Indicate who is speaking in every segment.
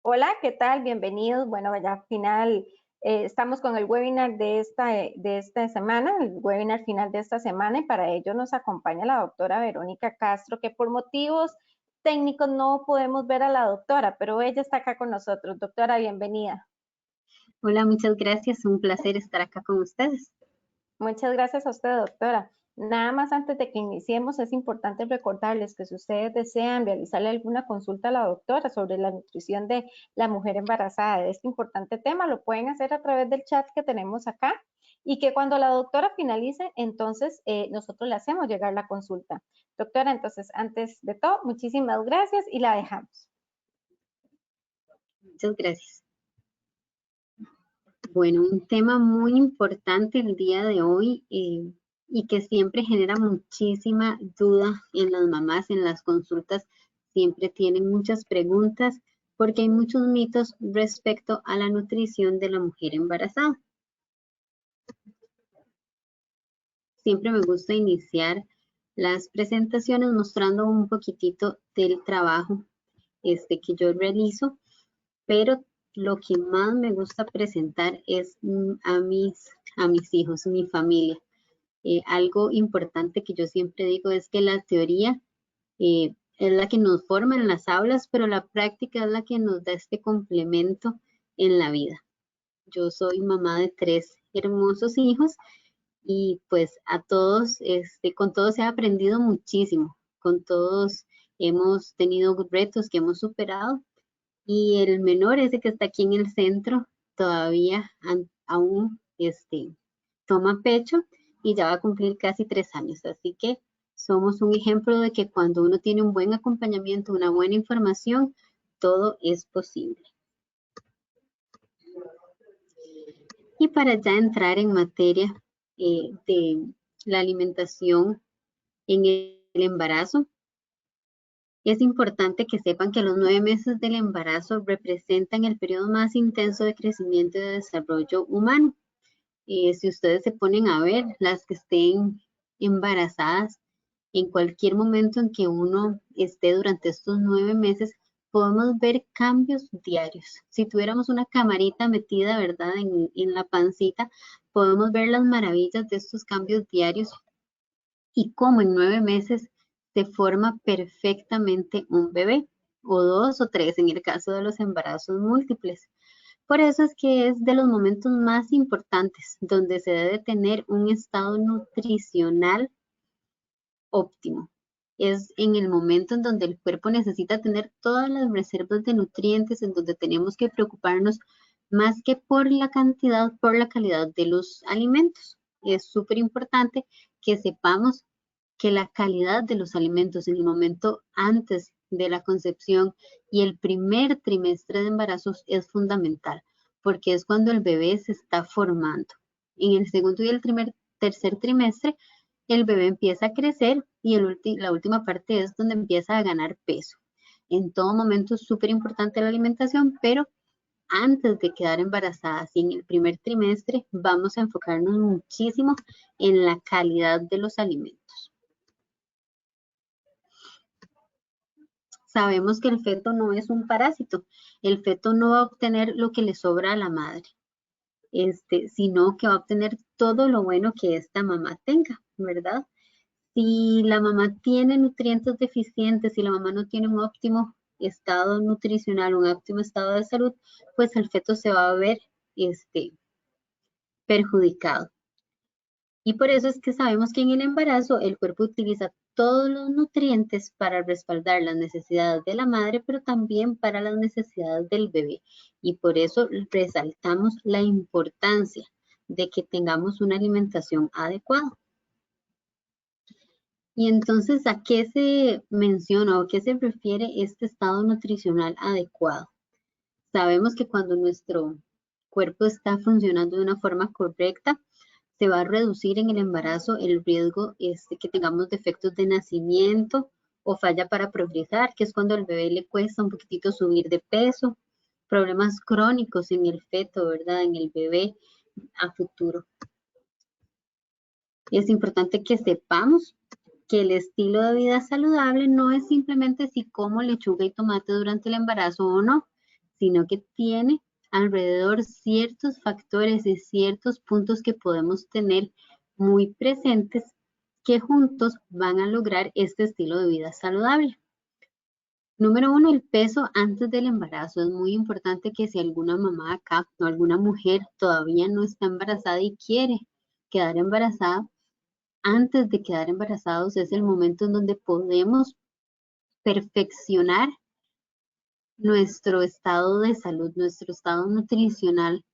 Speaker 1: Hola, ¿qué tal? Bienvenidos. Bueno, ya al final estamos con el webinar de esta semana, el webinar final de esta semana, y para ello nos acompaña la doctora Verónica Castro, que por motivos técnicos no podemos ver a la doctora, pero ella está acá con nosotros. Doctora, bienvenida.
Speaker 2: Hola, muchas gracias. Un placer estar acá con ustedes.
Speaker 1: Muchas gracias a usted, doctora. Nada más antes de que iniciemos, es importante recordarles que si ustedes desean realizarle alguna consulta a la doctora sobre la nutrición de la mujer embarazada de este importante tema, lo pueden hacer a través del chat que tenemos acá y que cuando la doctora finalice, entonces nosotros le hacemos llegar la consulta. Doctora, entonces, antes de todo, muchísimas gracias y la dejamos.
Speaker 2: Muchas gracias. Bueno, un tema muy importante el día de hoy y que siempre genera muchísima duda en las mamás, en las consultas, siempre tienen muchas preguntas porque hay muchos mitos respecto a la nutrición de la mujer embarazada. Siempre me gusta iniciar las presentaciones mostrando un poquitito del trabajo que yo realizo, pero lo que más me gusta presentar es a mis hijos, mi familia. Algo importante que yo siempre digo es que la teoría es la que nos forma en las aulas, pero la práctica es la que nos da este complemento en la vida. Yo soy mamá de 3 hermosos hijos y pues a todos, con todos he aprendido muchísimo, con todos hemos tenido retos que hemos superado y el menor, ese que está aquí en el centro, todavía aún toma pecho y ya va a cumplir casi 3 años. Así que somos un ejemplo de que cuando uno tiene un buen acompañamiento, una buena información, todo es posible. Y para ya entrar en materia de la alimentación en el embarazo, es importante que sepan que los 9 meses del embarazo representan el periodo más intenso de crecimiento y de desarrollo humano. Si ustedes se ponen a ver, las que estén embarazadas, en cualquier momento en que uno esté durante estos 9 meses, podemos ver cambios diarios. Si tuviéramos una camarita metida, ¿verdad?, en la pancita, podemos ver las maravillas de estos cambios diarios y cómo en 9 meses se forma perfectamente un bebé, o 2 o 3 en el caso de los embarazos múltiples. Por eso es que es de los momentos más importantes donde se debe tener un estado nutricional óptimo. Es en el momento en donde el cuerpo necesita tener todas las reservas de nutrientes, en donde tenemos que preocuparnos más que por la cantidad, por la calidad de los alimentos. Es súper importante que sepamos que la calidad de los alimentos en el momento antes de la concepción y el primer trimestre de embarazos es fundamental, porque es cuando el bebé se está formando. En el segundo y el tercer trimestre, el bebé empieza a crecer y la última parte es donde empieza a ganar peso. En todo momento es súper importante la alimentación, pero antes de quedar embarazadas y en el primer trimestre vamos a enfocarnos muchísimo en la calidad de los alimentos. Sabemos que el feto no es un parásito, el feto no va a obtener lo que le sobra a la madre, sino que va a obtener todo lo bueno que esta mamá tenga, ¿verdad? Si la mamá tiene nutrientes deficientes, si la mamá no tiene un óptimo estado nutricional, un óptimo estado de salud, pues el feto se va a ver perjudicado. Y por eso es que sabemos que en el embarazo el cuerpo utiliza todos los nutrientes para respaldar las necesidades de la madre, pero también para las necesidades del bebé. Y por eso resaltamos la importancia de que tengamos una alimentación adecuada. Y entonces, ¿a qué se menciona o a qué se refiere este estado nutricional adecuado? Sabemos que cuando nuestro cuerpo está funcionando de una forma correcta, se va a reducir en el embarazo el riesgo que tengamos defectos de nacimiento o falla para progresar, que es cuando al bebé le cuesta un poquitito subir de peso, problemas crónicos en el feto, ¿verdad? En el bebé a futuro. Es importante que sepamos que el estilo de vida saludable no es simplemente si como lechuga y tomate durante el embarazo o no, sino que tiene alrededor ciertos factores y ciertos puntos que podemos tener muy presentes que juntos van a lograr este estilo de vida saludable. Número 1, el peso antes del embarazo. Es muy importante que si alguna mamá acá o alguna mujer todavía no está embarazada y quiere quedar embarazada, antes de quedar embarazados es el momento en donde podemos perfeccionar nuestro estado de salud, nuestro estado nutricional.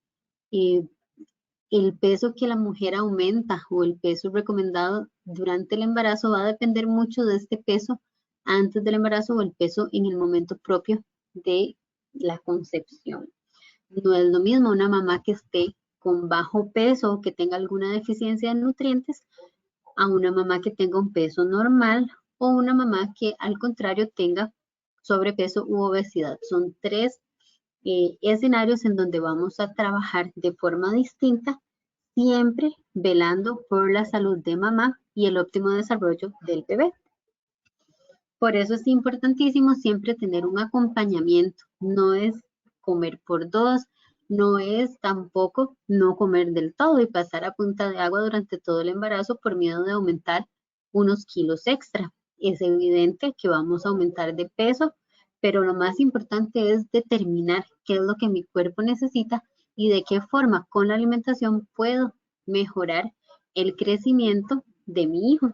Speaker 2: El peso que la mujer aumenta o el peso recomendado durante el embarazo va a depender mucho de este peso antes del embarazo o el peso en el momento propio de la concepción. No es lo mismo una mamá que esté con bajo peso o que tenga alguna deficiencia de nutrientes a una mamá que tenga un peso normal o una mamá que al contrario tenga sobrepeso u obesidad. Son tres escenarios en donde vamos a trabajar de forma distinta, siempre velando por la salud de mamá y el óptimo desarrollo del bebé. Por eso es importantísimo siempre tener un acompañamiento. No es comer por dos, no es tampoco no comer del todo y pasar a punta de agua durante todo el embarazo por miedo de aumentar unos kilos extra. Es evidente que vamos a aumentar de peso, pero lo más importante es determinar qué es lo que mi cuerpo necesita y de qué forma con la alimentación puedo mejorar el crecimiento de mi hijo.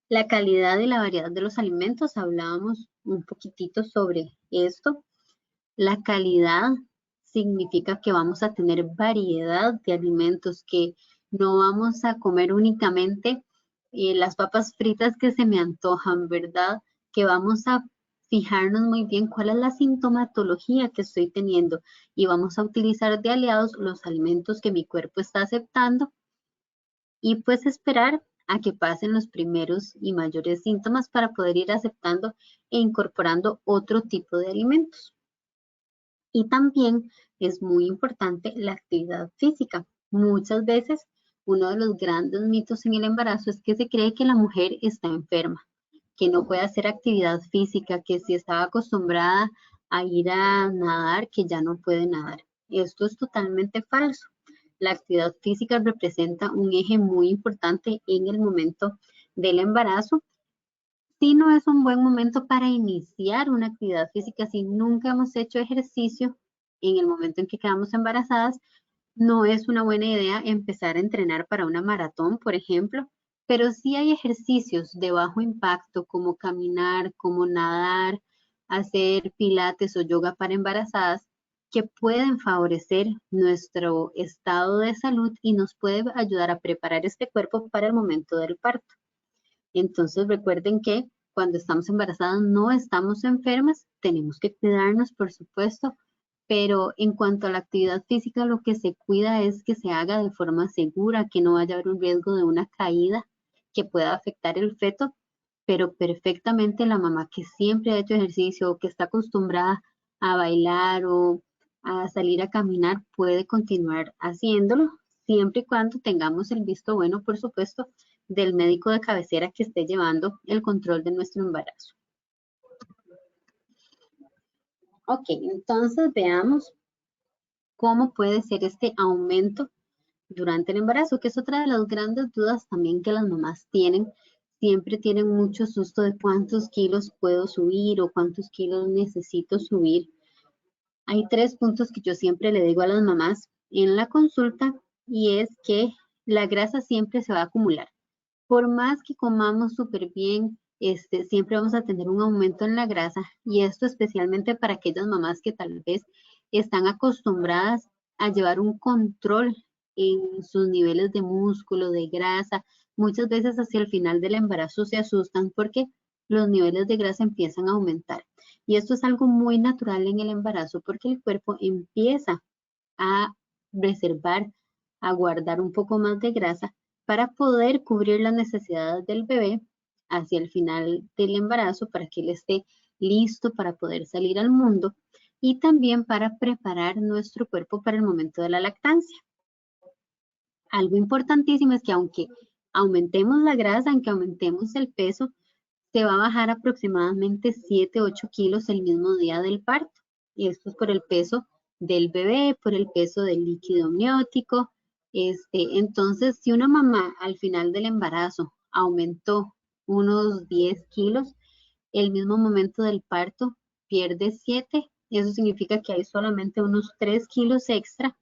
Speaker 2: La calidad y la variedad de los alimentos, hablábamos un poquitito sobre esto. La calidad significa que vamos a tener variedad de alimentos, que no vamos a comer únicamente las papas fritas que se me antojan, ¿verdad? Que vamos a fijarnos muy bien cuál es la sintomatología que estoy teniendo y vamos a utilizar de aliados los alimentos que mi cuerpo está aceptando y pues esperar a que pasen los primeros y mayores síntomas para poder ir aceptando e incorporando otro tipo de alimentos. Y también es muy importante la actividad física. Muchas veces uno de los grandes mitos en el embarazo es que se cree que la mujer está enferma, que no puede hacer actividad física, que si estaba acostumbrada a ir a nadar, que ya no puede nadar. Esto es totalmente falso. La actividad física representa un eje muy importante en el momento del embarazo. Si no es un buen momento para iniciar una actividad física, si nunca hemos hecho ejercicio en el momento en que quedamos embarazadas, no es una buena idea empezar a entrenar para una maratón, por ejemplo, pero sí hay ejercicios de bajo impacto como caminar, como nadar, hacer pilates o yoga para embarazadas que pueden favorecer nuestro estado de salud y nos puede ayudar a preparar este cuerpo para el momento del parto. Entonces recuerden que cuando estamos embarazadas no estamos enfermas, tenemos que cuidarnos, por supuesto, pero en cuanto a la actividad física, lo que se cuida es que se haga de forma segura, que no vaya a haber un riesgo de una caída que pueda afectar el feto, pero perfectamente la mamá que siempre ha hecho ejercicio o que está acostumbrada a bailar o a salir a caminar puede continuar haciéndolo, siempre y cuando tengamos el visto bueno, por supuesto, del médico de cabecera que esté llevando el control de nuestro embarazo. Ok, entonces veamos cómo puede ser este aumento durante el embarazo, que es otra de las grandes dudas también que las mamás tienen. Siempre tienen mucho susto de cuántos kilos puedo subir o cuántos kilos necesito subir. Hay 3 puntos que yo siempre le digo a las mamás en la consulta y es que la grasa siempre se va a acumular. Por más que comamos súper bien, siempre vamos a tener un aumento en la grasa y esto especialmente para aquellas mamás que tal vez están acostumbradas a llevar un control en sus niveles de músculo, de grasa. Muchas veces hacia el final del embarazo se asustan porque los niveles de grasa empiezan a aumentar. Y esto es algo muy natural en el embarazo porque el cuerpo empieza a reservar, a guardar un poco más de grasa para poder cubrir las necesidades del bebé hacia el final del embarazo para que él esté listo para poder salir al mundo y también para preparar nuestro cuerpo para el momento de la lactancia. Algo importantísimo es que aunque aumentemos la grasa, aunque aumentemos el peso, se va a bajar aproximadamente 7-8 kilos el mismo día del parto. Esto es por el peso del bebé, por el peso del líquido amniótico. Entonces, si una mamá al final del embarazo aumentó unos 10 kilos, el mismo momento del parto pierde 7. Eso significa que hay solamente unos 3 kilos extra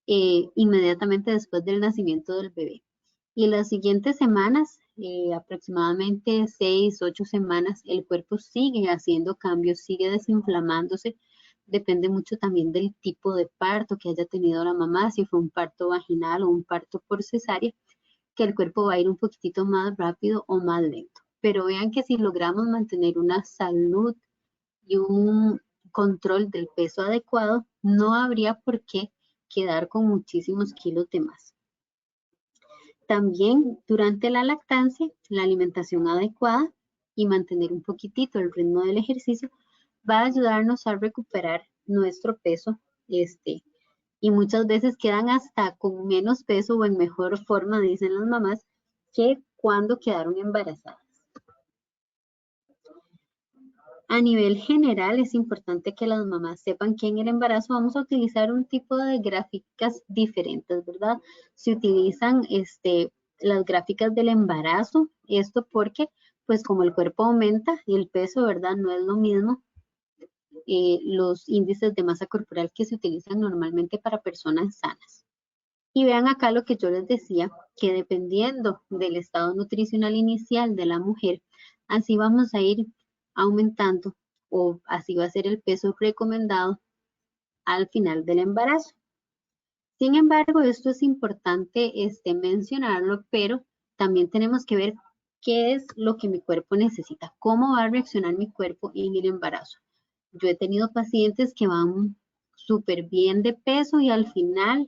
Speaker 2: inmediatamente después del nacimiento del bebé. Y las siguientes semanas, aproximadamente 6, 8 semanas, el cuerpo sigue haciendo cambios, sigue desinflamándose. Depende mucho también del tipo de parto que haya tenido la mamá, si fue un parto vaginal o un parto por cesárea, que el cuerpo va a ir un poquitito más rápido o más lento. Pero vean que si logramos mantener una salud y un control del peso adecuado, no habría por qué quedar con muchísimos kilos de más. También durante la lactancia, la alimentación adecuada y mantener un poquitito el ritmo del ejercicio va a ayudarnos a recuperar nuestro peso, y muchas veces quedan hasta con menos peso o en mejor forma, dicen las mamás, que cuando quedaron embarazadas. A nivel general, es importante que las mamás sepan que en el embarazo vamos a utilizar un tipo de gráficas diferentes, ¿verdad? Se utilizan las gráficas del embarazo, esto porque, pues como el cuerpo aumenta y el peso, ¿verdad? No es lo mismo los índices de masa corporal que se utilizan normalmente para personas sanas. Y vean acá lo que yo les decía, que dependiendo del estado nutricional inicial de la mujer, así vamos a ir aumentando o así va a ser el peso recomendado al final del embarazo. Sin embargo, esto es importante mencionarlo, pero también tenemos que ver qué es lo que mi cuerpo necesita, cómo va a reaccionar mi cuerpo en el embarazo. Yo he tenido pacientes que van súper bien de peso y al final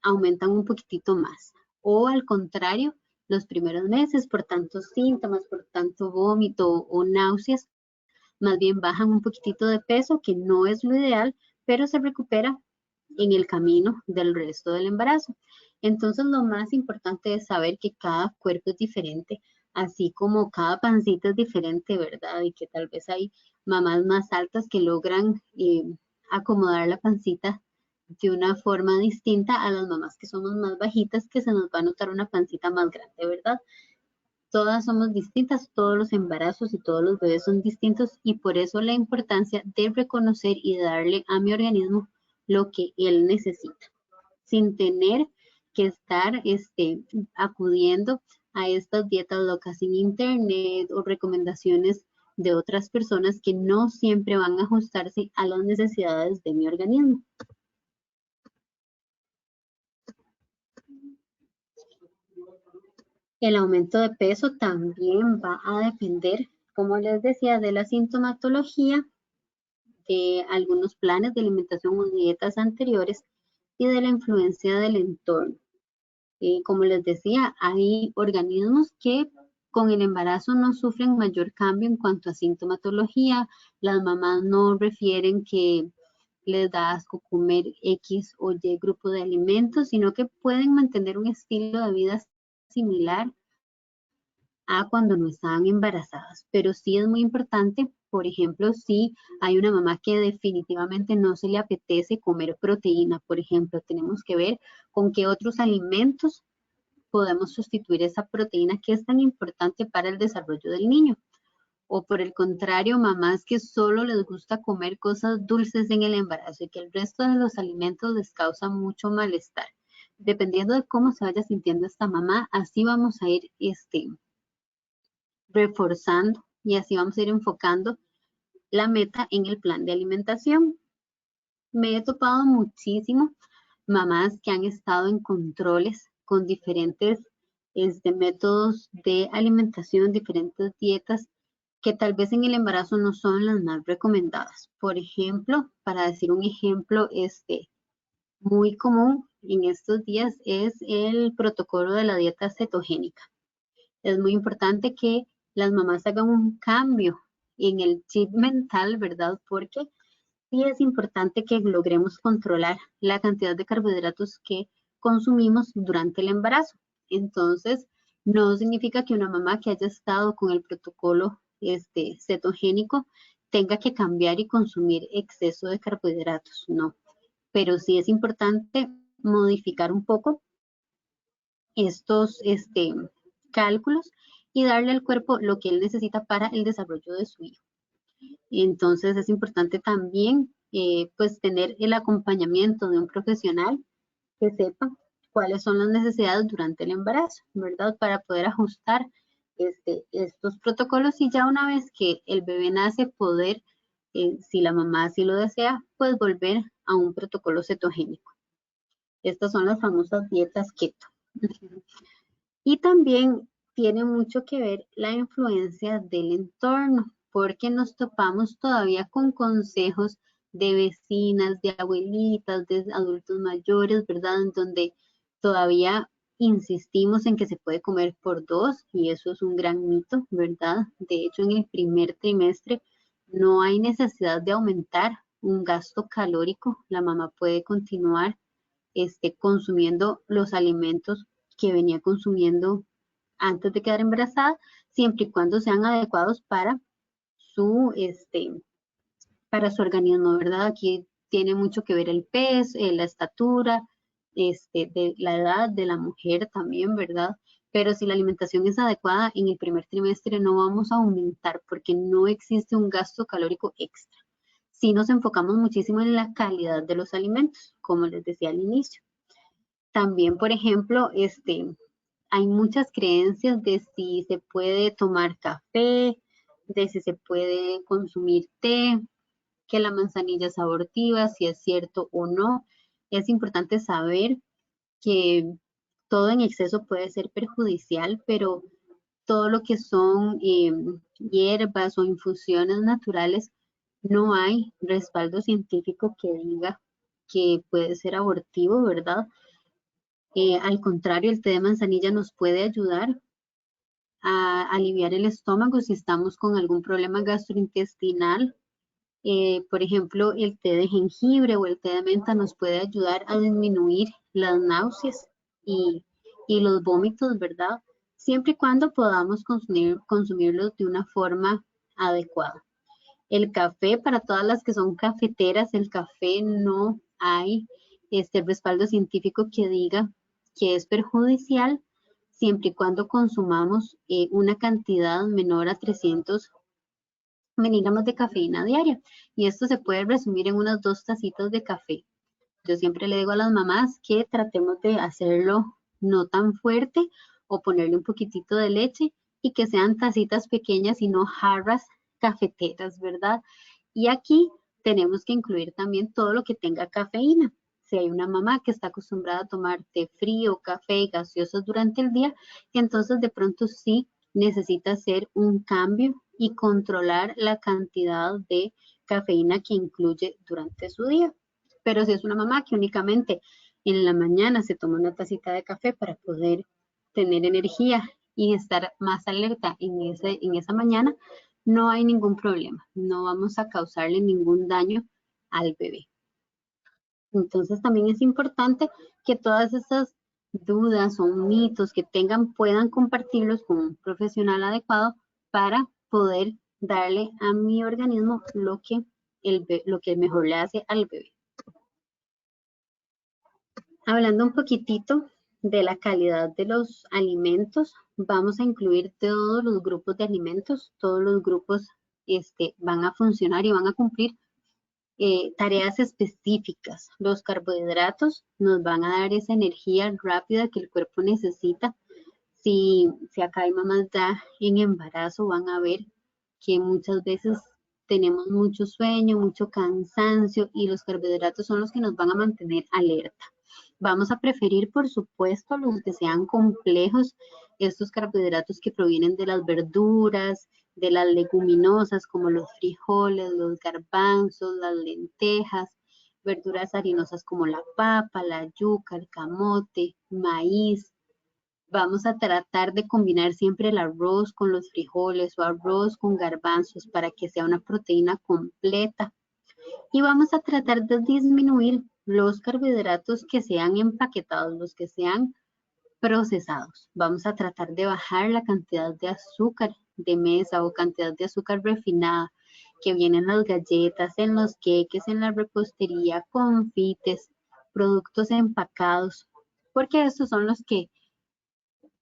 Speaker 2: aumentan un poquitito más. O al contrario, los primeros meses por tantos síntomas, por tanto vómito o náuseas, más bien bajan un poquitito de peso, que no es lo ideal, pero se recupera en el camino del resto del embarazo. Entonces, lo más importante es saber que cada cuerpo es diferente, así como cada pancita es diferente, ¿verdad? Y que tal vez hay mamás más altas que logran acomodar la pancita de una forma distinta a las mamás que somos más bajitas, que se nos va a notar una pancita más grande, ¿verdad? Todas somos distintas, todos los embarazos y todos los bebés son distintos y por eso la importancia de reconocer y darle a mi organismo lo que él necesita, sin tener que estar acudiendo a estas dietas locas en internet o recomendaciones de otras personas que no siempre van a ajustarse a las necesidades de mi organismo. El aumento de peso también va a depender, como les decía, de la sintomatología, de algunos planes de alimentación o dietas anteriores y de la influencia del entorno. Como les decía, hay organismos que con el embarazo no sufren mayor cambio en cuanto a sintomatología. Las mamás no refieren que les da asco comer X o Y grupo de alimentos, sino que pueden mantener un estilo de vida similar a cuando no estaban embarazadas. Pero sí es muy importante, por ejemplo, si hay una mamá que definitivamente no se le apetece comer proteína, por ejemplo, tenemos que ver con qué otros alimentos podemos sustituir esa proteína que es tan importante para el desarrollo del niño. O por el contrario, mamás que solo les gusta comer cosas dulces en el embarazo y que el resto de los alimentos les causa mucho malestar. Dependiendo de cómo se vaya sintiendo esta mamá, así vamos a ir reforzando y así vamos a ir enfocando la meta en el plan de alimentación. Me he topado muchísimo mamás que han estado en controles con diferentes métodos de alimentación, diferentes dietas que tal vez en el embarazo no son las más recomendadas. Por ejemplo, para decir un ejemplo muy común en estos días es el protocolo de la dieta cetogénica. Es muy importante que las mamás hagan un cambio en el chip mental, ¿verdad? Porque sí es importante que logremos controlar la cantidad de carbohidratos que consumimos durante el embarazo. Entonces, no significa que una mamá que haya estado con el protocolo cetogénico tenga que cambiar y consumir exceso de carbohidratos, no. Pero sí es importante modificar un poco estos cálculos y darle al cuerpo lo que él necesita para el desarrollo de su hijo. Entonces es importante también pues tener el acompañamiento de un profesional que sepa cuáles son las necesidades durante el embarazo, ¿verdad? Para poder ajustar estos protocolos y ya una vez que el bebé nace poder, si la mamá así lo desea, pues volver a un protocolo cetogénico. Estas son las famosas dietas keto. Y también tiene mucho que ver la influencia del entorno, porque nos topamos todavía con consejos de vecinas, de abuelitas, de adultos mayores, ¿verdad? En donde todavía insistimos en que se puede comer por dos y eso es un gran mito, ¿verdad? De hecho, en el primer trimestre no hay necesidad de aumentar un gasto calórico. La mamá puede continuar consumiendo los alimentos que venía consumiendo antes de quedar embarazada, siempre y cuando sean adecuados para su organismo, ¿verdad? Aquí tiene mucho que ver el peso, la estatura, de la edad de la mujer también, ¿verdad? Pero si la alimentación es adecuada, en el primer trimestre no vamos a aumentar porque no existe un gasto calórico extra. Sí nos enfocamos muchísimo en la calidad de los alimentos, como les decía al inicio. También, por ejemplo, hay muchas creencias de si se puede tomar café, de si se puede consumir té, que la manzanilla es abortiva, si es cierto o no. Es importante saber que todo en exceso puede ser perjudicial, pero todo lo que son hierbas o infusiones naturales, no hay respaldo científico que diga que puede ser abortivo, ¿verdad? Al contrario, el té de manzanilla nos puede ayudar a aliviar el estómago si estamos con algún problema gastrointestinal. Por ejemplo, el té de jengibre o el té de menta nos puede ayudar a disminuir las náuseas y, y los vómitos, ¿verdad? Siempre y cuando podamos consumirlos de una forma adecuada. El café, para todas las que son cafeteras, el café no hay respaldo científico que diga que es perjudicial siempre y cuando consumamos una cantidad menor a 300 miligramos de cafeína diaria. Y esto se puede resumir en unas 2 tacitas de café. Yo siempre le digo a las mamás que tratemos de hacerlo no tan fuerte o ponerle un poquitito de leche y que sean tacitas pequeñas y no jarras cafeteras, ¿verdad? Y aquí tenemos que incluir también todo lo que tenga cafeína. Si hay una mamá que está acostumbrada a tomar té frío, café y gaseosas durante el día, entonces de pronto sí necesita hacer un cambio y controlar la cantidad de cafeína que incluye durante su día. Pero si es una mamá que únicamente en la mañana se toma una tacita de café para poder tener energía y estar más alerta en esa mañana, no hay ningún problema. No vamos a causarle ningún daño al bebé. Entonces también es importante que todas esas dudas o mitos que tengan puedan compartirlos con un profesional adecuado para poder darle a mi organismo lo que mejor le hace al bebé. Hablando un poquitito de la calidad de los alimentos, vamos a incluir todos los grupos de alimentos, todos los grupos van a funcionar y van a cumplir tareas específicas. Los carbohidratos nos van a dar esa energía rápida que el cuerpo necesita. Si acá hay mamás ya en embarazo, van a ver que muchas veces tenemos mucho sueño, mucho cansancio y los carbohidratos son los que nos van a mantener alerta. Vamos a preferir, por supuesto, los que sean complejos, estos carbohidratos que provienen de las verduras, de las leguminosas como los frijoles, los garbanzos, las lentejas, verduras harinosas como la papa, la yuca, el camote, maíz. Vamos a tratar de combinar siempre el arroz con los frijoles o arroz con garbanzos para que sea una proteína completa. Y vamos a tratar de disminuir los carbohidratos que sean empaquetados, los que sean procesados. Vamos a tratar de bajar la cantidad de azúcar de mesa o cantidad de azúcar refinada. que vienen las galletas, en los queques, en la repostería, confites, productos empacados, porque estos son los que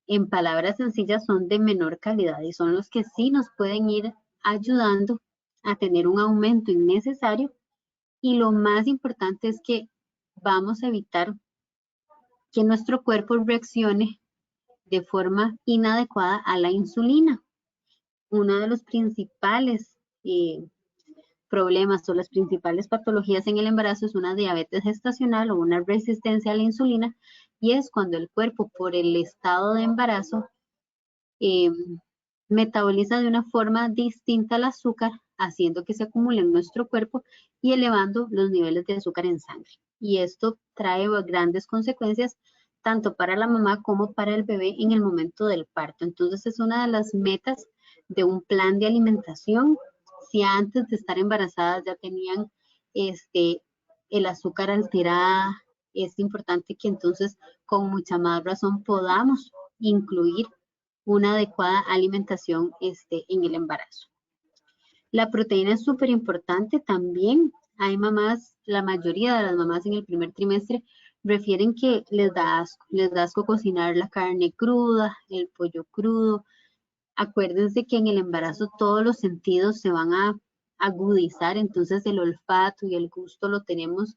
Speaker 2: en palabras sencillas son de menor calidad y son los que sí nos pueden ir ayudando a tener un aumento innecesario, y lo más importante es que vamos a evitar que nuestro cuerpo reaccione de forma inadecuada a la insulina. Uno de los principales problemas o las principales patologías en el embarazo es una diabetes gestacional o una resistencia a la insulina, y es cuando el cuerpo, por el estado de embarazo, metaboliza de una forma distinta el azúcar, haciendo que se acumule en nuestro cuerpo y elevando los niveles de azúcar en sangre. Y esto trae grandes consecuencias tanto para la mamá como para el bebé en el momento del parto. Entonces es una de las metas de un plan de alimentación. Si antes de estar embarazadas ya tenían el azúcar alterada, es importante que entonces con mucha más razón podamos incluir una adecuada alimentación en el embarazo. La proteína es súper importante también. Hay mamás, la mayoría de las mamás en el primer trimestre refieren que les da asco cocinar la carne cruda, el pollo crudo. Acuérdense que en el embarazo todos los sentidos se van a agudizar, entonces el olfato y el gusto lo tenemos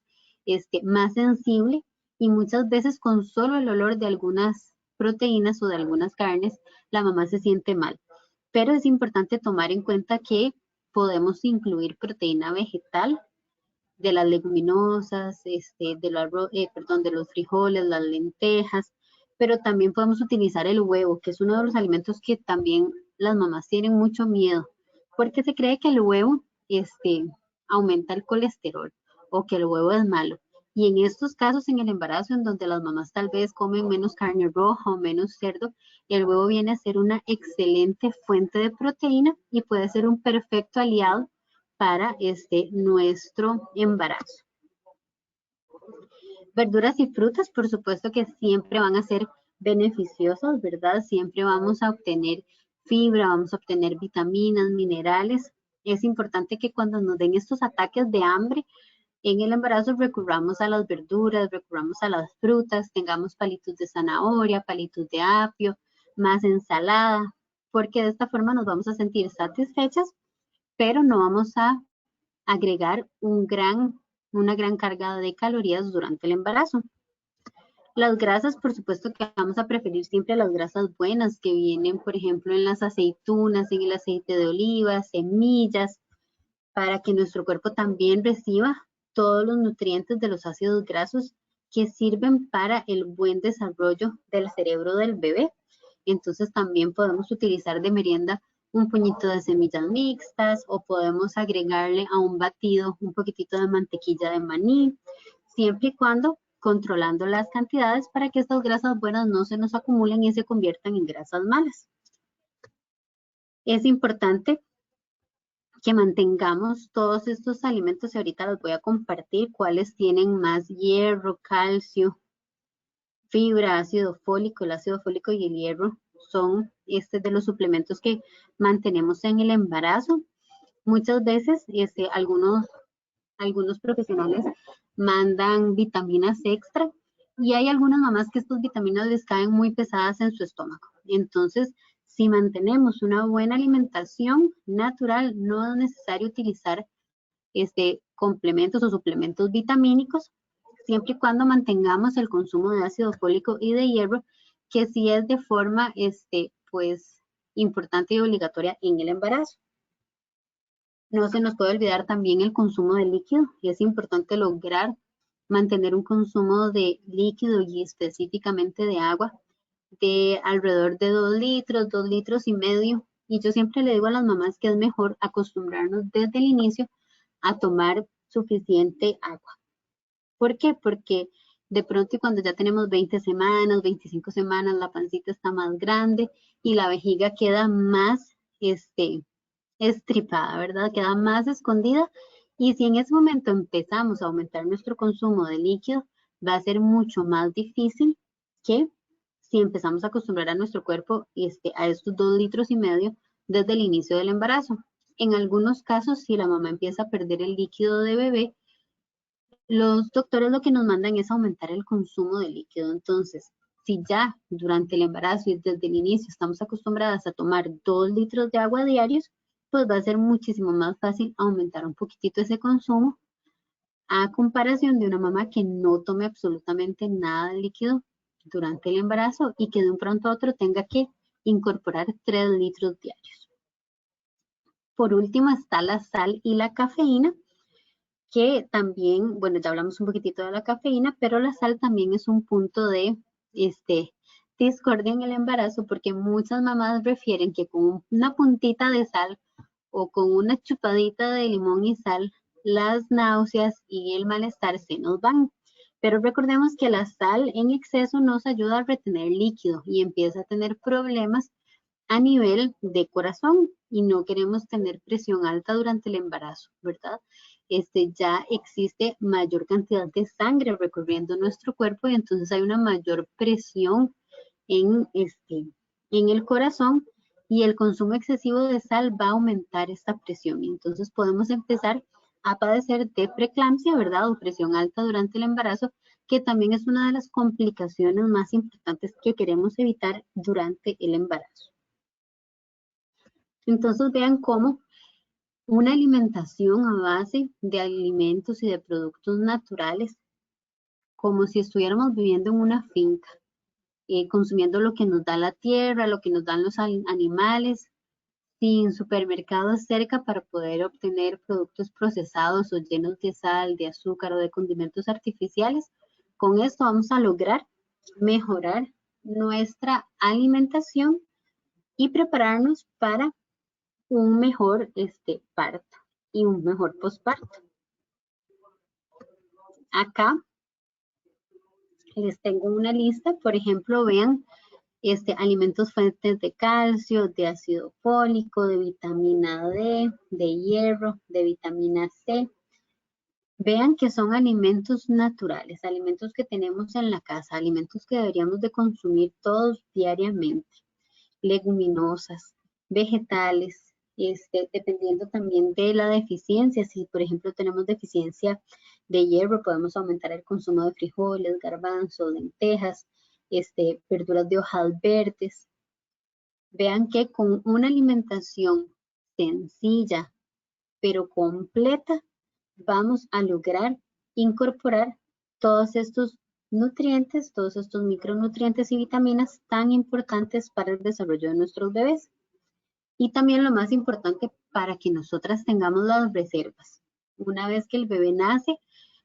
Speaker 2: más sensible, y muchas veces con solo el olor de algunas proteínas o de algunas carnes, la mamá se siente mal. Pero es importante tomar en cuenta que podemos incluir proteína vegetal de las leguminosas, de los frijoles, las lentejas, pero también podemos utilizar el huevo, que es uno de los alimentos que también las mamás tienen mucho miedo, porque se cree que el huevo aumenta el colesterol o que el huevo es malo. Y en estos casos, en el embarazo, en donde las mamás tal vez comen menos carne roja o menos cerdo, el huevo viene a ser una excelente fuente de proteína y puede ser un perfecto aliado para nuestro embarazo. Verduras y frutas, por supuesto que siempre van a ser beneficiosas, ¿verdad? Siempre vamos a obtener fibra, vamos a obtener vitaminas, minerales. Es importante que cuando nos den estos ataques de hambre en el embarazo recurramos a las verduras, recurramos a las frutas, tengamos palitos de zanahoria, palitos de apio, más ensalada, porque de esta forma nos vamos a sentir satisfechas, pero no vamos a agregar una gran carga de calorías durante el embarazo. Las grasas, por supuesto que vamos a preferir siempre las grasas buenas que vienen, por ejemplo, en las aceitunas, en el aceite de oliva, semillas, para que nuestro cuerpo también reciba todos los nutrientes de los ácidos grasos que sirven para el buen desarrollo del cerebro del bebé. Entonces también podemos utilizar de merienda un puñito de semillas mixtas, o podemos agregarle a un batido un poquitito de mantequilla de maní, siempre y cuando controlando las cantidades para que estas grasas buenas no se nos acumulen y se conviertan en grasas malas. Es importante que mantengamos todos estos alimentos, y ahorita les voy a compartir cuáles tienen más hierro, calcio, fibra, ácido fólico. El ácido fólico y el hierro son de los suplementos que mantenemos en el embarazo. Muchas veces algunos profesionales mandan vitaminas extra, y hay algunas mamás que estas vitaminas les caen muy pesadas en su estómago. Entonces, si mantenemos una buena alimentación natural, no es necesario utilizar complementos o suplementos vitamínicos, siempre y cuando mantengamos el consumo de ácido fólico y de hierro, que sí es de forma pues importante y obligatoria en el embarazo. No se nos puede olvidar también el consumo de líquido, y es importante lograr mantener un consumo de líquido y específicamente de agua de alrededor de 2 litros, 2 litros y medio. Y yo siempre le digo a las mamás que es mejor acostumbrarnos desde el inicio a tomar suficiente agua. ¿Por qué? Porque de pronto, y cuando ya tenemos 20 semanas, 25 semanas, la pancita está más grande y la vejiga queda más estripada, ¿verdad? Queda más escondida, y si en ese momento empezamos a aumentar nuestro consumo de líquido, va a ser mucho más difícil que si empezamos a acostumbrar a nuestro cuerpo a estos 2 litros y medio desde el inicio del embarazo. en algunos casos, si la mamá empieza a perder el líquido de bebé, los doctores lo que nos mandan es aumentar el consumo de líquido. Entonces, si ya durante el embarazo y desde el inicio estamos acostumbradas a tomar 2 litros de agua diarios, pues va a ser muchísimo más fácil aumentar un poquitito ese consumo a comparación de una mamá que no tome absolutamente nada de líquido durante el embarazo y que de un pronto a otro tenga que incorporar 3 litros diarios. Por último está la sal y la cafeína, que también, bueno, ya hablamos un poquitito de la cafeína, pero la sal también es un punto de discordia en el embarazo, porque muchas mamás refieren que con una puntita de sal o con una chupadita de limón y sal, las náuseas y el malestar se nos van. Pero recordemos que la sal en exceso nos ayuda a retener líquido y empieza a tener problemas a nivel de corazón y no queremos tener presión alta durante el embarazo, ¿verdad? Ya existe mayor cantidad de sangre recorriendo nuestro cuerpo y entonces hay una mayor presión en, en el corazón y el consumo excesivo de sal va a aumentar esta presión. Entonces podemos empezar a padecer de preeclampsia, ¿verdad? O presión alta durante el embarazo, que también es una de las complicaciones más importantes que queremos evitar durante el embarazo. Entonces vean cómo una alimentación a base de alimentos y de productos naturales, como si estuviéramos viviendo en una finca, consumiendo lo que nos da la tierra, lo que nos dan los animales, sin supermercados cerca para poder obtener productos procesados o llenos de sal, de azúcar o de condimentos artificiales. Con esto vamos a lograr mejorar nuestra alimentación y prepararnos para un mejor parto y un mejor posparto. Acá les tengo una lista, por ejemplo, vean alimentos fuentes de calcio, de ácido fólico, de vitamina D, de hierro, de vitamina C. Vean que son alimentos naturales, alimentos que tenemos en la casa, alimentos que deberíamos de consumir todos diariamente. Leguminosas, vegetales, dependiendo también de la deficiencia. Si, por ejemplo, tenemos deficiencia de hierro, podemos aumentar el consumo de frijoles, garbanzos, lentejas, verduras de hojas verdes. Vean que con una alimentación sencilla, pero completa, vamos a lograr incorporar todos estos nutrientes, todos estos micronutrientes y vitaminas tan importantes para el desarrollo de nuestros bebés. Y también lo más importante para que nosotras tengamos las reservas. Una vez que el bebé nace,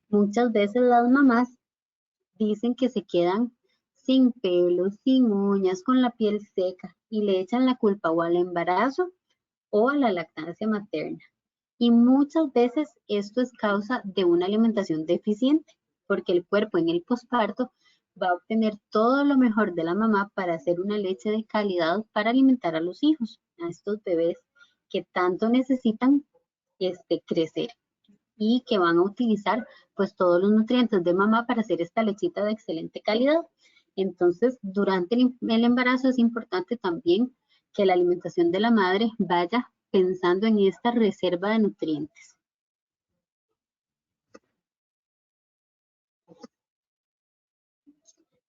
Speaker 2: muchas veces las mamás dicen que se quedan sin pelos, sin uñas, con la piel seca y le echan la culpa o al embarazo o a la lactancia materna. Y muchas veces esto es causa de una alimentación deficiente, porque el cuerpo en el posparto va a obtener todo lo mejor de la mamá para hacer una leche de calidad para alimentar a los hijos, a estos bebés que tanto necesitan crecer y que van a utilizar pues todos los nutrientes de mamá para hacer esta lechita de excelente calidad. Entonces, durante el embarazo es importante también que la alimentación de la madre vaya pensando en esta reserva de nutrientes.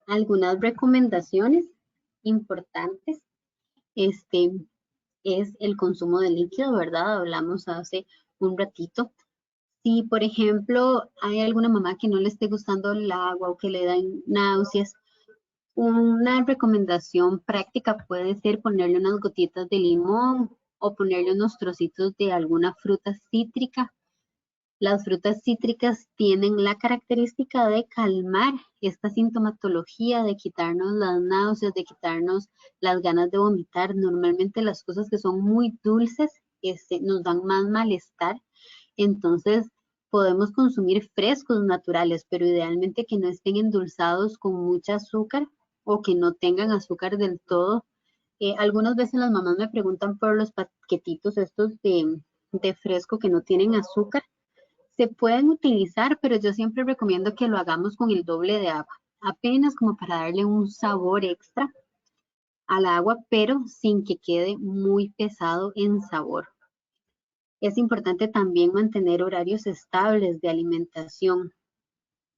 Speaker 2: Algunas recomendaciones importantes es el consumo de líquido, ¿verdad? Hablamos hace un ratito. Si, por ejemplo, hay alguna mamá que no le esté gustando el agua o que le dan náuseas, una recomendación práctica puede ser ponerle unas gotitas de limón o ponerle unos trocitos de alguna fruta cítrica. Las frutas cítricas tienen la característica de calmar esta sintomatología, de quitarnos las náuseas, de quitarnos las ganas de vomitar. Normalmente las cosas que son muy dulces nos dan más malestar. Entonces podemos consumir frescos naturales, pero idealmente que no estén endulzados con mucha azúcar o que no tengan azúcar del todo. Algunas veces las mamás me preguntan por los paquetitos estos de fresco que no tienen azúcar. Se pueden utilizar, pero yo siempre recomiendo que lo hagamos con el doble de agua, apenas como para darle un sabor extra al agua, pero sin que quede muy pesado en sabor. Es importante también mantener horarios estables de alimentación.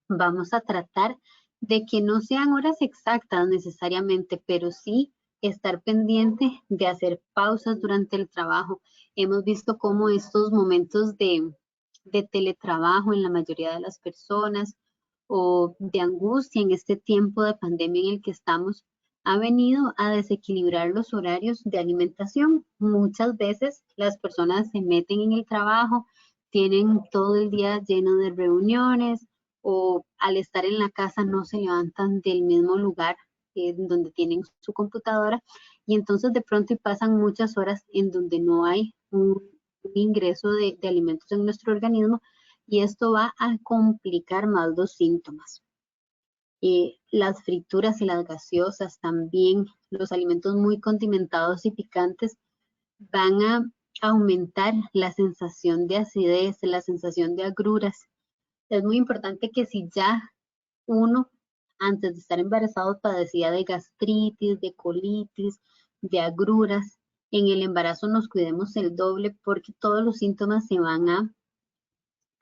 Speaker 2: Vamos a tratar de que no sean horas exactas necesariamente, pero sí estar pendiente de hacer pausas durante el trabajo. Hemos visto cómo estos momentos de teletrabajo en la mayoría de las personas o de angustia en este tiempo de pandemia en el que estamos ha venido a desequilibrar los horarios de alimentación. Muchas veces las personas se meten en el trabajo, tienen todo el día lleno de reuniones o al estar en la casa no se levantan del mismo lugar donde tienen su computadora y entonces de pronto pasan muchas horas en donde no hay un ingreso de alimentos en nuestro organismo y esto va a complicar más los síntomas. Las frituras y las gaseosas también, los alimentos muy condimentados y picantes van a aumentar la sensación de acidez, la sensación de agruras. Es muy importante que si ya uno antes de estar embarazado padecía de gastritis, de colitis, de agruras, en el embarazo nos cuidemos el doble porque todos los síntomas se van a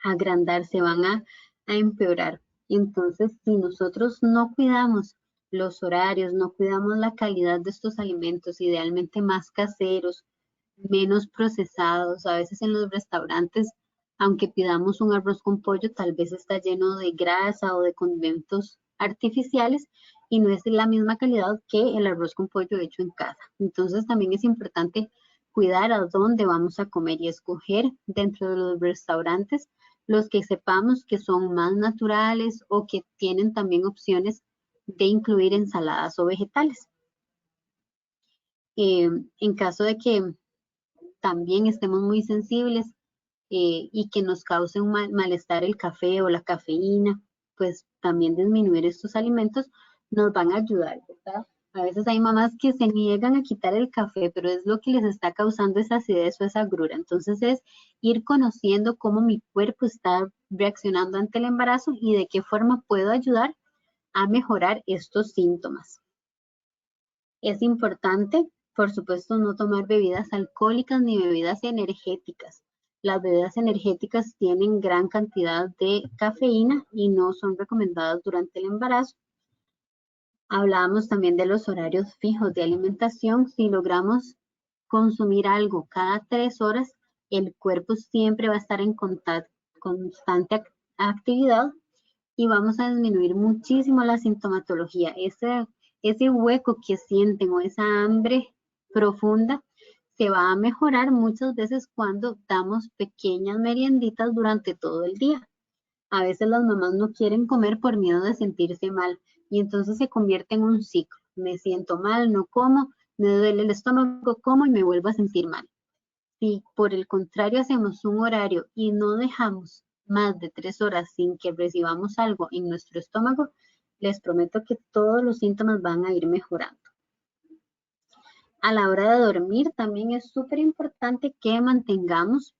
Speaker 2: agrandar, se van a empeorar. Entonces, si nosotros no cuidamos los horarios, no cuidamos la calidad de estos alimentos, idealmente más caseros, menos procesados, a veces en los restaurantes, aunque pidamos un arroz con pollo, tal vez está lleno de grasa o de condimentos artificiales y no es de la misma calidad que el arroz con pollo hecho en casa. Entonces también es importante cuidar a dónde vamos a comer y escoger dentro de los restaurantes los que sepamos que son más naturales o que tienen también opciones de incluir ensaladas o vegetales. En caso de que también estemos muy sensibles y que nos cause un malestar el café o la cafeína, pues también disminuir estos alimentos nos van a ayudar, ¿verdad? A veces hay mamás que se niegan a quitar el café, pero es lo que les está causando esa acidez o esa agrura. Entonces es ir conociendo cómo mi cuerpo está reaccionando ante el embarazo y de qué forma puedo ayudar a mejorar estos síntomas. Es importante, por supuesto, no tomar bebidas alcohólicas ni bebidas energéticas. Las bebidas energéticas tienen gran cantidad de cafeína y no son recomendadas durante el embarazo. Hablábamos también de los horarios fijos de alimentación. Si logramos consumir algo cada 3 horas, el cuerpo siempre va a estar en constante actividad y vamos a disminuir muchísimo la sintomatología. Ese hueco que sienten o esa hambre profunda se va a mejorar muchas veces cuando damos pequeñas merienditas durante todo el día. A veces las mamás no quieren comer por miedo de sentirse mal y entonces se convierte en un ciclo. Me siento mal, no como, me duele el estómago, como y me vuelvo a sentir mal. Si por el contrario hacemos un horario y no dejamos más de 3 horas sin que recibamos algo en nuestro estómago, les prometo que todos los síntomas van a ir mejorando. A la hora de dormir también es súper importante que mantengamos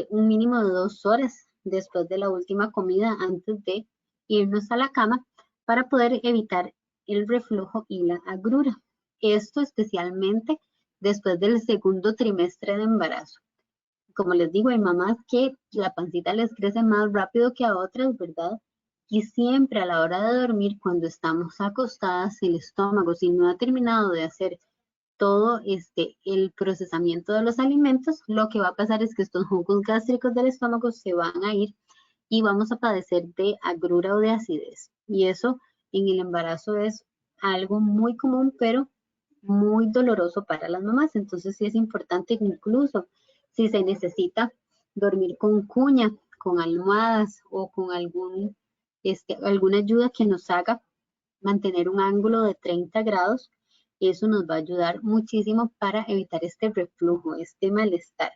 Speaker 2: un mínimo de 2 horas después de la última comida antes de irnos a la cama para poder evitar el reflujo y la agrura. Esto especialmente después del segundo trimestre de embarazo. Como les digo, hay mamás que la pancita les crece más rápido que a otras, ¿verdad? Y siempre a la hora de dormir, cuando estamos acostadas, el estómago, si no ha terminado de hacer todo el procesamiento de los alimentos, lo que va a pasar es que estos jugos gástricos del estómago se van a ir y vamos a padecer de agrura o de acidez. Y eso en el embarazo es algo muy común, pero muy doloroso para las mamás. Entonces sí es importante que incluso si se necesita dormir con cuña, con almohadas o con alguna ayuda que nos haga mantener un ángulo de 30 grados, eso nos va a ayudar muchísimo para evitar este reflujo, este malestar.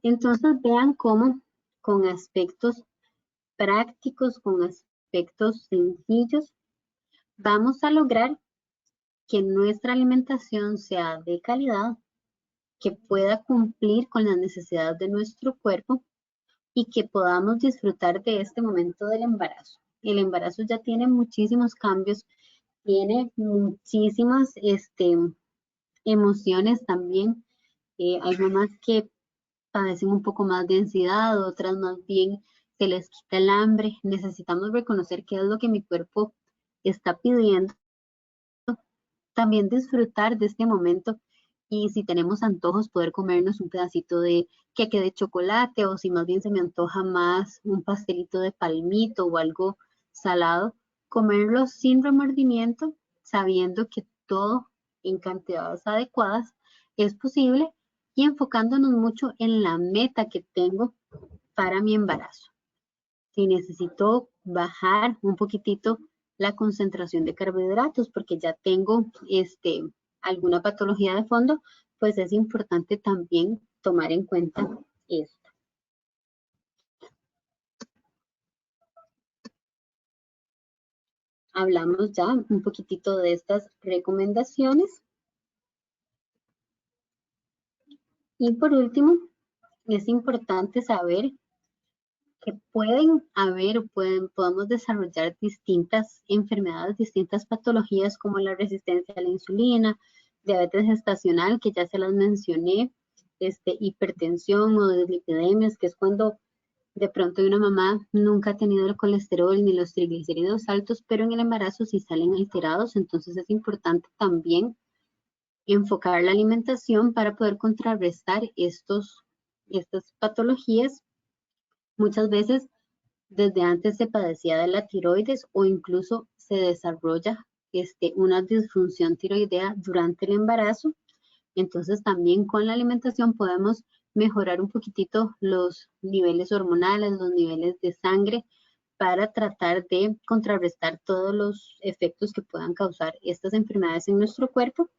Speaker 2: Entonces vean cómo con aspectos prácticos, con aspectos sencillos, vamos a lograr que nuestra alimentación sea de calidad, que pueda cumplir con las necesidades de nuestro cuerpo y que podamos disfrutar de este momento del embarazo. El embarazo ya tiene muchísimos cambios, tiene muchísimas emociones también. Hay mamás que padecen un poco más de ansiedad, otras más bien se les quita el hambre. Necesitamos reconocer qué es lo que mi cuerpo está pidiendo. También disfrutar de este momento y si tenemos antojos poder comernos un pedacito de queque de chocolate o si más bien se me antoja más un pastelito de palmito o algo salado, comerlo sin remordimiento, sabiendo que todo en cantidades adecuadas es posible y enfocándonos mucho en la meta que tengo para mi embarazo. Si necesito bajar un poquitito la concentración de carbohidratos porque ya tengo alguna patología de fondo, pues es importante también tomar en cuenta esto. Hablamos ya un poquitito de estas recomendaciones. Y por último, es importante saber que pueden haber o podemos desarrollar distintas enfermedades, distintas patologías como la resistencia a la insulina, diabetes gestacional, que ya se las mencioné, hipertensión o dislipidemias, que es cuando de pronto una mamá nunca ha tenido el colesterol ni los triglicéridos altos, pero en el embarazo sí salen alterados, entonces es importante también enfocar la alimentación para poder contrarrestar estas patologías. Muchas veces desde antes se padecía de la tiroides o incluso se desarrolla una disfunción tiroidea durante el embarazo. Entonces también con la alimentación podemos mejorar un poquitito los niveles hormonales, los niveles de sangre para tratar de contrarrestar todos los efectos que puedan causar estas enfermedades en nuestro cuerpo.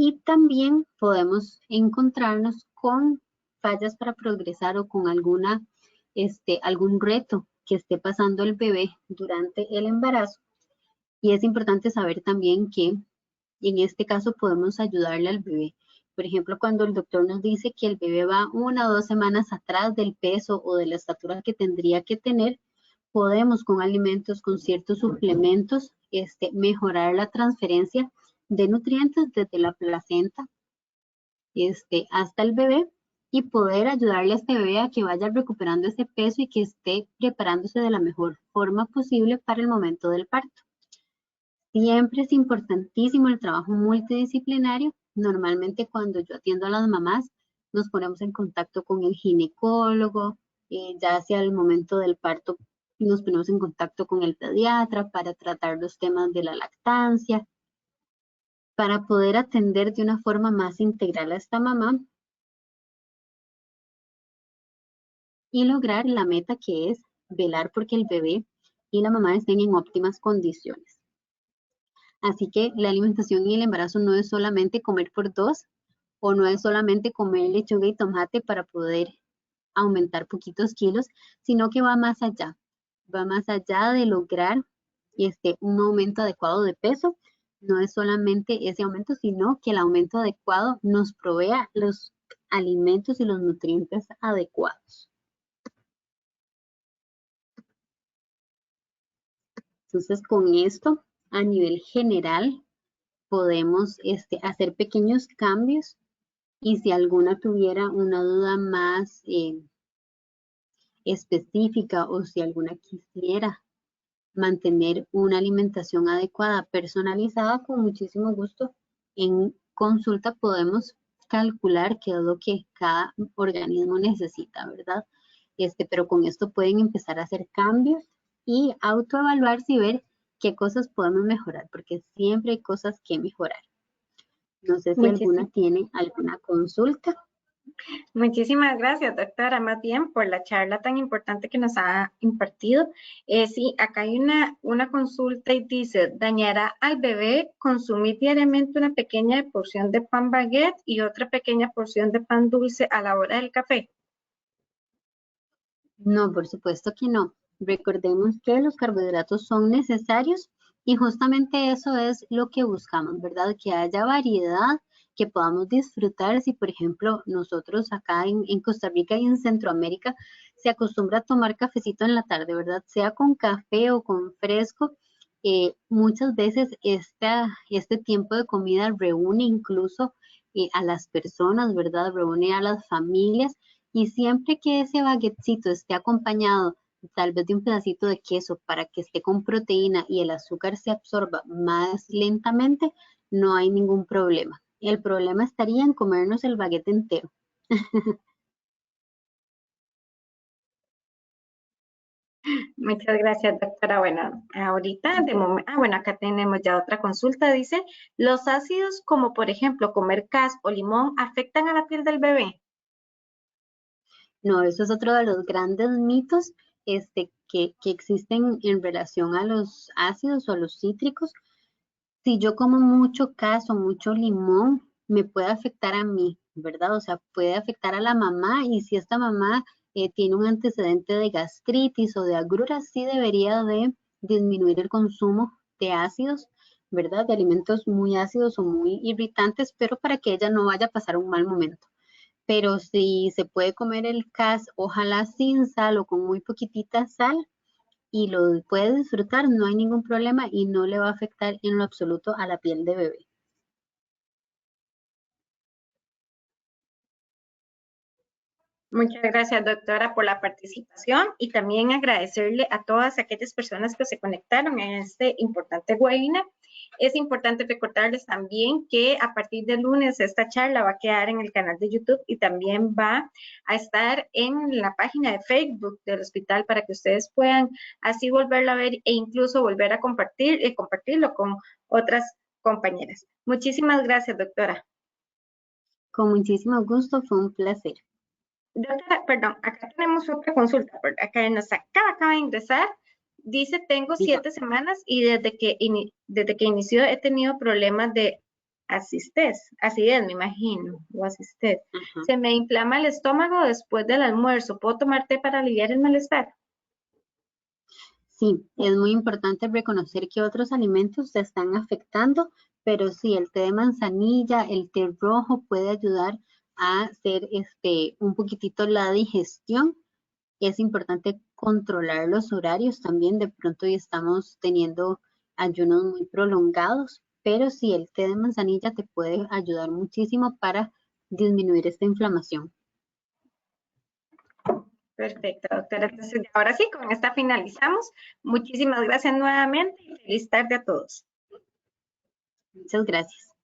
Speaker 2: Y también podemos encontrarnos con fallas para progresar o con algún reto que esté pasando el bebé durante el embarazo. Y es importante saber también que en este caso podemos ayudarle al bebé. Por ejemplo, cuando el doctor nos dice que el bebé va 1 o 2 semanas atrás del peso o de la estatura que tendría que tener, podemos con alimentos, con ciertos suplementos, mejorar la transferencia de nutrientes desde la placenta hasta el bebé y poder ayudarle a este bebé a que vaya recuperando ese peso y que esté preparándose de la mejor forma posible para el momento del parto. Siempre es importantísimo el trabajo multidisciplinario. Normalmente cuando yo atiendo a las mamás, nos ponemos en contacto con el ginecólogo, ya hacia el momento del parto nos ponemos en contacto con el pediatra para tratar los temas de la lactancia, para poder atender de una forma más integral a esta mamá y lograr la meta que es velar porque el bebé y la mamá estén en óptimas condiciones. Así que la alimentación y el embarazo no es solamente comer por 2 o no es solamente comer lechuga y tomate para poder aumentar poquitos kilos, sino que va más allá. Va más allá de lograr un aumento adecuado de peso. No es solamente ese aumento, sino que el aumento adecuado nos provea los alimentos y los nutrientes adecuados. Entonces, con esto, a nivel general, podemos hacer pequeños cambios y si alguna tuviera una duda más específica o si alguna quisiera mantener una alimentación adecuada, personalizada, con muchísimo gusto en consulta podemos calcular qué es lo que cada organismo necesita, ¿verdad? Pero con esto pueden empezar a hacer cambios y autoevaluarse y ver qué cosas podemos mejorar, porque siempre hay cosas que mejorar. No sé si alguna tiene alguna consulta.
Speaker 1: Muchísimas gracias, doctora, más bien por la charla tan importante que nos ha impartido. Sí, acá hay una consulta y dice, ¿dañará al bebé consumir diariamente una pequeña porción de pan baguette y otra pequeña porción de pan dulce a la hora del café?
Speaker 2: No, por supuesto que no. Recordemos que los carbohidratos son necesarios y justamente eso es lo que buscamos, ¿verdad? Que haya variedad, que podamos disfrutar. Si, por ejemplo, nosotros acá en Costa Rica y en Centroamérica se acostumbra a tomar cafecito en la tarde, ¿verdad? Sea con café o con fresco. Muchas veces este tiempo de comida reúne incluso a las personas, ¿verdad? Reúne a las familias y siempre que ese baguetcito esté acompañado tal vez de un pedacito de queso para que esté con proteína y el azúcar se absorba más lentamente, no hay ningún problema. El problema estaría en comernos el baguete entero.
Speaker 1: Muchas gracias, doctora. Bueno, ahorita de momento, bueno, acá tenemos ya otra consulta. Dice, ¿los ácidos como por ejemplo comer cas o limón afectan a la piel del bebé?
Speaker 2: No, eso es otro de los grandes mitos que existen en relación a los ácidos o a los cítricos. Si yo como mucho caso, mucho limón, me puede afectar a mí, ¿verdad? O sea, puede afectar a la mamá y si esta mamá tiene un antecedente de gastritis o de agruras, sí debería de disminuir el consumo de ácidos, ¿verdad? De alimentos muy ácidos o muy irritantes, pero para que ella no vaya a pasar un mal momento. Pero si se puede comer el cas, ojalá sin sal o con muy poquitita sal, y lo puede disfrutar, no hay ningún problema y no le va a afectar en lo absoluto a la piel de bebé.
Speaker 1: Muchas gracias, doctora, por la participación y también agradecerle a todas aquellas personas que se conectaron en este importante webinar. Es importante recordarles también que a partir de lunes esta charla va a quedar en el canal de YouTube y también va a estar en la página de Facebook del hospital para que ustedes puedan así volverla a ver e incluso volver a compartirlo con otras compañeras. Muchísimas gracias, doctora.
Speaker 2: Con muchísimo gusto, fue un placer.
Speaker 1: Doctora, perdón, acá tenemos otra consulta, acá nos acaba de ingresar, dice tengo
Speaker 2: Diga.
Speaker 1: 7 semanas y desde que inició he tenido problemas de acidez me imagino, o acidez.
Speaker 2: Ajá.
Speaker 1: Se me inflama el estómago después del almuerzo, ¿puedo tomar té para aliviar el malestar?
Speaker 2: Sí, es muy importante reconocer que otros alimentos te están afectando, pero sí, el té de manzanilla, el té rojo puede ayudar a hacer un poquitito la digestión. Es importante controlar los horarios también, de pronto y estamos teniendo ayunos muy prolongados, pero sí, el té de manzanilla te puede ayudar muchísimo para disminuir esta inflamación.
Speaker 1: Perfecto, doctora. Entonces, ahora sí, con esta finalizamos. Muchísimas gracias nuevamente y feliz tarde a todos.
Speaker 2: Muchas gracias.